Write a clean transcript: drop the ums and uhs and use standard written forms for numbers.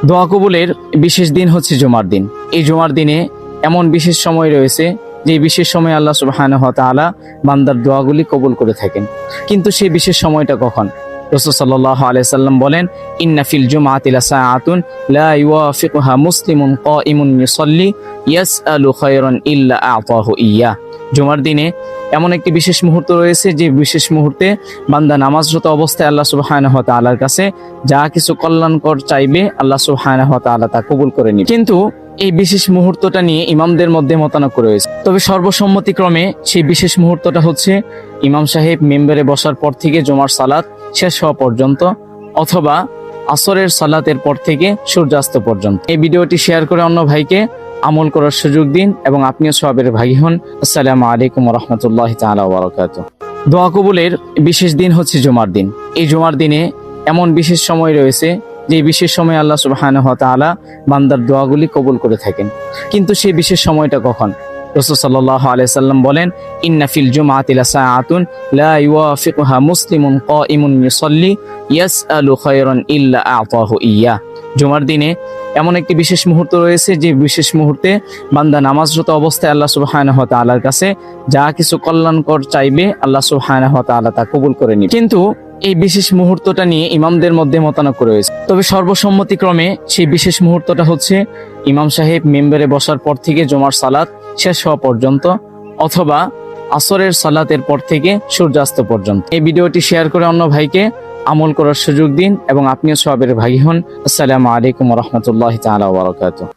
দোয়া কবুলের বিশেষ দিন হচ্ছে জুমার দিন। এই জুমার দিনে এমন বিশেষ সময় রয়েছে যে বিশেষ সময় আল্লাহ সুবহানাহু ওয়া তাআলা বান্দার দোয়াগুলি কবুল করে থাকেন। কিন্তু সেই বিশেষ সময়টা কখন? রাসূল সাল্লাল্লাহু আলাইহি সাল্লাম বলেন, ইন্না ফিল জুমআতি লাসাআতুন লা ইওয়াফিকুহা মুসলিমুন কাইমুন ইউসাল্লি ইয়াসআলু খায়রান ইল্লা আ'তাহু ইয়্যা। জুমার দিনে এমন একটি বিশেষ মুহূর্ত রয়েছে যে বিশেষ মুহূর্তে বান্দা নামাজরত অবস্থায় আল্লাহ সুবহানাহু ওয়া তাআলার কাছে যা কিছু কল্যাণকর চাইবে আল্লাহ সুবহানাহু ওয়া তাআলা তা কবুল করে নেবেন। কিন্তু এই বিশেষ মুহূর্তটা নিয়ে ইমামদের মধ্যে মতানৈক্য রয়েছে। তবে সর্বসম্মতিক্রমে সেই বিশেষ মুহূর্তটা হচ্ছে ইমাম সাহেব মিম্বরে বসার পর থেকে জুমার সালাত শেষ হওয়া পর্যন্ত, অথবা আসরের সালাতের পর থেকে সূর্যাস্ত পর্যন্ত। এই ভিডিওটি শেয়ার করে অন্য ভাইকে আমল করার সুযোগ দিন এবং আপনিও সওয়াবের ভাগী হন। আসসালামু আলাইকুম ওয়া রাহমাতুল্লাহি তাআলা ওয়া বারাকাতুহু। দোয়া কবুলের বিশেষ দিন হচ্ছে জুমার দিন। এই জুমার দিনে এমন বিশেষ সময় রয়েছে যে বিশেষ সময় আল্লাহ সুবহানাহু ওয়া তাআলা বান্দার দোয়াগুলি কবুল করে থাকেন। কিন্তু সেই বিশেষ সময়টা কখন? রাসূল সাল্লাল্লাহু আলাইহি সাল্লাম বলেন, ইন্না ফিল জুমআতি লাসাআতুন লা ইওয়াফিকুহা মুসলিমুন কাইমুন ইউসাল্লি ইয়াসআলু খায়রান ইল্লা আ'তাহু ইয়্যা। জুমার দিনে এমন একটি বিশেষ মুহূর্ত রয়েছে যে বিশেষ মুহূর্তে বান্দা নামাজরত অবস্থায় আল্লাহ সুবহানাহু ওয়া তাআলার কাছে যা কিছু কল্যাণকর চাইবে আল্লাহ সুবহানাহু ওয়া তাআলা তা কবুল করে নেবেন। কিন্তু এই বিশেষ মুহূর্তটা নিয়ে ইমামদের মধ্যে মতানৈক্য রয়েছে। তবে সর্বসম্মতিক্রমে সেই বিশেষ মুহূর্তটা হচ্ছে ইমাম সাহেব মিম্বরে বসার পর থেকে জুমার সালাত শেষ হওয়া পর্যন্ত, অথবা আসরের সালাতের পর থেকে সূর্যাস্ত পর্যন্ত। এই ভিডিওটি শেয়ার করে অন্য ভাইকে আমল করার সুযোগ দিন এবং আপনিও সওয়াবের ভাগী হন। আসসালামু আলাইকুম ওয়া রাহমাতুল্লাহি তাআলা ওয়া বারাকাতুহু।